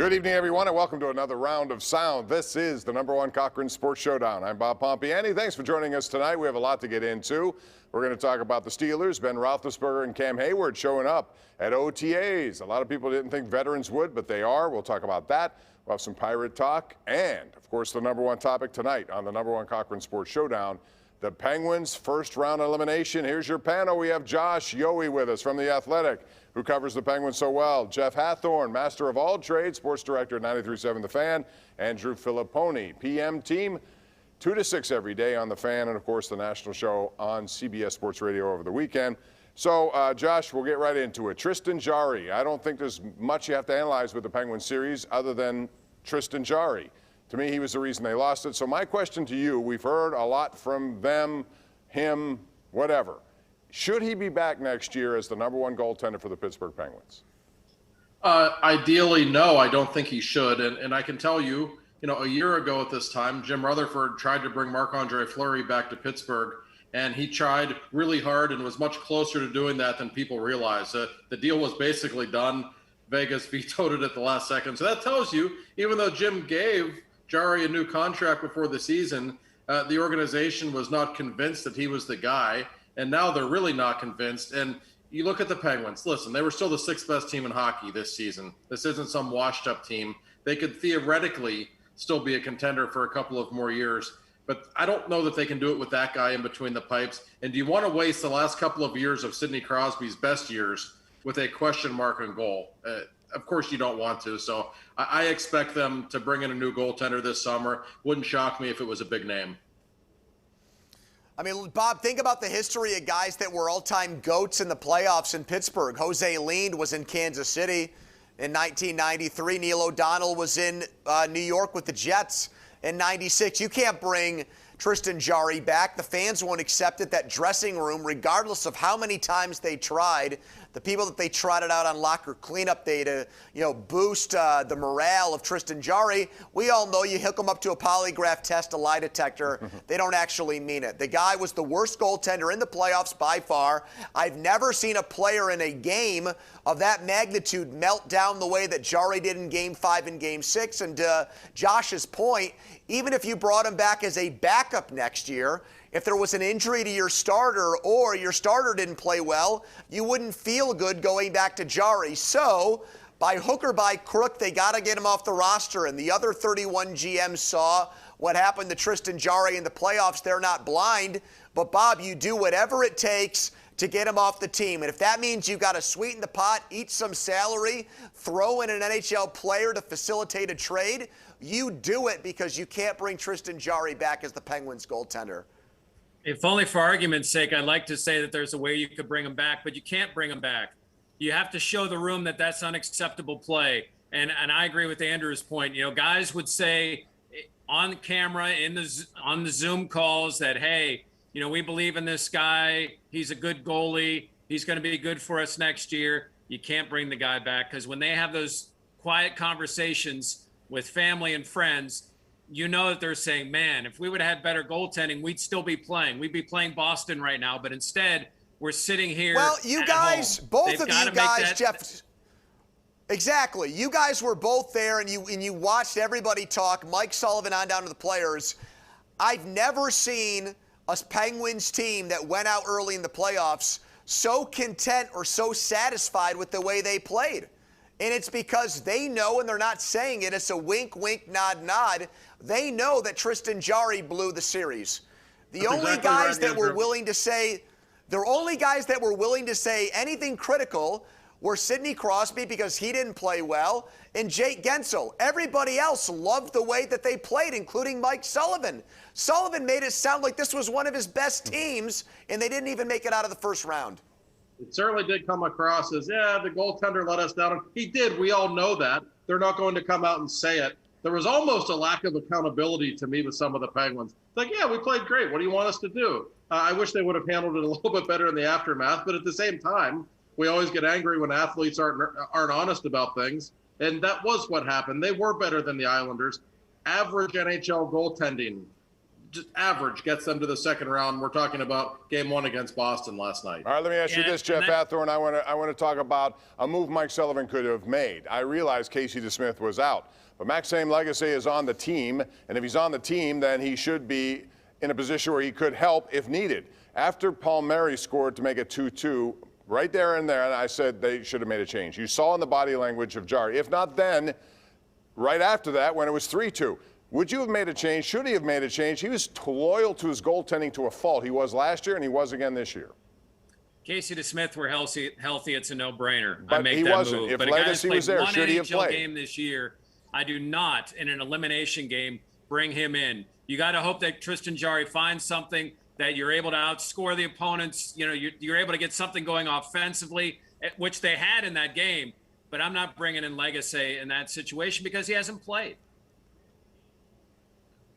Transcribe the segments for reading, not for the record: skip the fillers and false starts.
Good evening, everyone, and welcome to another round of sound. This is the #1 Cochran Sports Showdown. I'm Bob Pompeani. Thanks for joining us tonight. We have a lot to get into. We're going to talk about the Steelers, Ben Roethlisberger and Cam Hayward showing up at OTAs. A lot of people didn't think veterans would, but they are. We'll talk about that. We'll have some Pirate talk. And, of course, the #1 topic tonight on the #1 Cochran Sports Showdown, the Penguins' first round elimination. Here's your panel. We have Josh Yohe with us from The Athletic, who covers the Penguins so well. Jeff Hatthorn, master of all trades, sports director at 93.7 The Fan. Andrew Filliponi, PM team, 2 to 6 every day on The Fan, and, of course, the national show on CBS Sports Radio over the weekend. So, Josh, we'll get right into it. Tristan Jarry. I don't think there's much you have to analyze with the Penguins series other than Tristan Jarry. To me, he was the reason they lost it. So my question to you, we've heard a lot from them, him, whatever. Should he be back next year as the #1 goaltender for the Pittsburgh Penguins? Ideally, no, I don't think he should. And I can tell you, a year ago at this time, Jim Rutherford tried to bring Marc-Andre Fleury back to Pittsburgh, and he tried really hard and was much closer to doing that than people realized. The deal was basically done. Vegas vetoed it at the last second. So that tells you, even though Jim gave Jarry a new contract before the season, the organization was not convinced that he was the guy. And now they're really not convinced. And you look at the Penguins. Listen, they were still the 6th best team in hockey this season. This isn't some washed up team. They could theoretically still be a contender for a couple of more years. But I don't know that they can do it with that guy in between the pipes. And do you want to waste the last couple of years of Sidney Crosby's best years with a question mark on goal? Of course you don't want to. So I expect them to bring in a new goaltender this summer. Wouldn't shock me if it was a big name. I mean, Bob, think about the history of guys that were all-time GOATs in the playoffs in Pittsburgh. Jose Lind was in Kansas City in 1993. Neil O'Donnell was in New York with the Jets in 96. You can't bring Tristan Jarry back. The fans won't accept it. That dressing room, regardless of how many times they tried, the people that they trotted out on locker cleanup day to, boost the morale of Tristan Jarry, we all know you hook them up to a polygraph test, a lie detector. They don't actually mean it. The guy was the worst goaltender in the playoffs by far. I've never seen a player in a game of that magnitude melt down the way that Jarry did in Game 5 and Game 6. And to Josh's point, even if you brought him back as a backup next year, if there was an injury to your starter or your starter didn't play well, you wouldn't feel good going back to Jarry. So, by hook or by crook, they got to get him off the roster. And the other 31 GMs saw what happened to Tristan Jarry in the playoffs. They're not blind. But, Bob, you do whatever it takes to get him off the team. And if that means you got to sweeten the pot, eat some salary, throw in an NHL player to facilitate a trade, you do it, because you can't bring Tristan Jarry back as the Penguins goaltender. If only for argument's sake, I'd like to say that there's a way you could bring him back, but you can't bring him back. You have to show the room that that's unacceptable play. And I agree with Andrew's point. Guys would say on camera on the Zoom calls that, hey, we believe in this guy. He's a good goalie. He's going to be good for us next year. You can't bring the guy back, because when they have those quiet conversations with family and friends, that they're saying, man, if we would have had better goaltending, we'd still be playing. We'd be playing Boston right now. But instead, we're sitting here. Well, you guys, both of you guys, Jeff. Exactly. You guys were both there, and you watched everybody talk, Mike Sullivan on down to the players. I've never seen a Penguins team that went out early in the playoffs so content or so satisfied with the way they played. And it's because they know, and they're not saying it, it's a wink, wink, nod, nod. They know that Tristan Jarry blew the series. The only guys that were willing to say anything critical were Sidney Crosby, because he didn't play well, and Jake Gensel. Everybody else loved the way that they played, including Mike Sullivan. Sullivan made it sound like this was one of his best teams, and they didn't even make it out of the first round. It certainly did come across as, the goaltender let us down. He did. We all know that. They're not going to come out and say it. There was almost a lack of accountability to me with some of the Penguins. It's like, we played great. What do you want us to do? I wish they would have handled it a little bit better in the aftermath. But at the same time, we always get angry when athletes aren't honest about things. And that was what happened. They were better than the Islanders. Average NHL goaltending. just average gets them to the second round. We're talking about game 1 against Boston last night. All right, let me ask you this, Jeff Hatthorn. I want to talk about a move Mike Sullivan could have made. I realize Casey DeSmith was out, but Maxime Legacy is on the team, and if he's on the team, then he should be in a position where he could help if needed. After Pompeani scored to make it 2-2, right there and there, and I said they should have made a change. You saw in the body language of Jarry. If not then, right after that, when it was 3-2. Would you have made a change? Should he have made a change? He was loyal to his goaltending to a fault. He was last year, and he was again this year. Casey DeSmith were healthy. It's a no-brainer. But I make he that wasn't. move. If But Legacy was there, should he have NHL played? game this year. I do not, in an elimination game, bring him in. You got to hope that Tristan Jarry finds something, that you're able to outscore the opponents. You know, you're able to get something going offensively, which they had in that game. But I'm not bringing in Legacy in that situation because he hasn't played.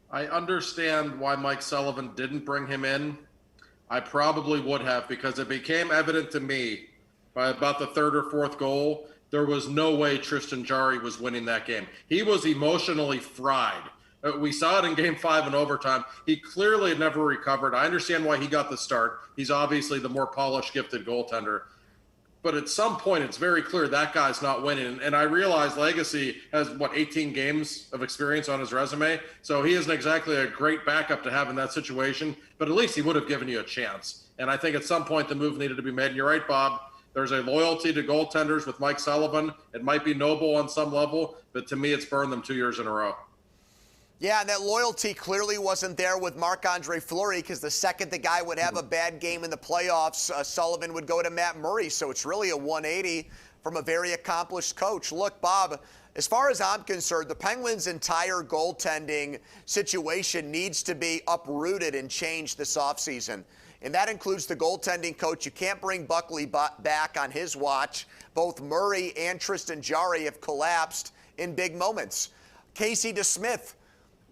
I understand why Mike Sullivan didn't bring him in. I probably would have, because it became evident to me by about the third or fourth goal, there was no way Tristan Jarry was winning that game. He was emotionally fried. We saw it in game 5 in overtime. He clearly had never recovered. I understand why he got the start. He's obviously the more polished, gifted goaltender. But at some point, it's very clear that guy's not winning. And I realize Legacy has, 18 games of experience on his resume. So he isn't exactly a great backup to have in that situation. But at least he would have given you a chance. And I think at some point the move needed to be made. And you're right, Bob. There's a loyalty to goaltenders with Mike Sullivan. It might be noble on some level, but to me, it's burned them 2 years in a row. Yeah, and that loyalty clearly wasn't there with Marc-Andre Fleury, because the second the guy would have a bad game in the playoffs, Sullivan would go to Matt Murray. So it's really a 180 from a very accomplished coach. Look, Bob, as far as I'm concerned, the Penguins' entire goaltending situation needs to be uprooted and changed this offseason. And that includes the goaltending coach. You can't bring Buckley back on his watch. Both Murray and Tristan Jarry have collapsed in big moments. Casey DeSmith,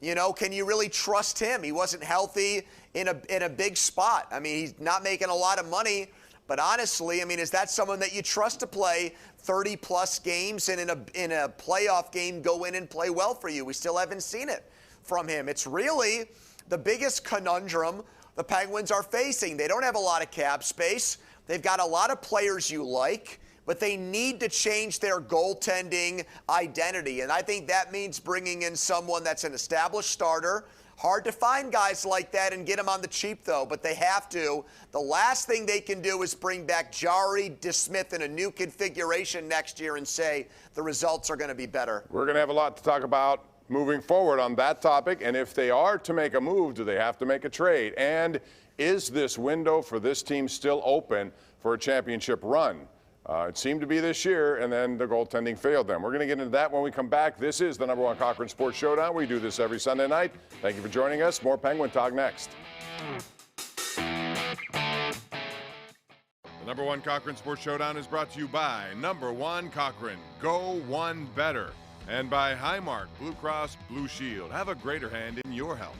you know, can you really trust him? He wasn't healthy in a big spot. I mean, he's not making a lot of money. But honestly, I mean, is that someone that you trust to play 30-plus games and in a playoff game go in and play well for you? We still haven't seen it from him. It's really the biggest conundrum the Penguins are facing. They don't have a lot of cap space. They've got a lot of players you like, but they need to change their goaltending identity. And I think that means bringing in someone that's an established starter. Hard to find guys like that and get them on the cheap, though, but they have to. The last thing they can do is bring back Jarry, DeSmith in a new configuration next year and say the results are going to be better. We're going to have a lot to talk about moving forward on that topic. And if they are to make a move, do they have to make a trade? And is this window for this team still open for a championship run? It seemed to be this year, and then the goaltending failed them. We're going to get into that when we come back. This is the #1 Cochran Sports Showdown. We do this every Sunday night. Thank you for joining us. More Penguin Talk next. The #1 Cochran Sports Showdown is brought to you by #1 Cochran. Go one better. And by Highmark Blue Cross Blue Shield. Have a greater hand in your health.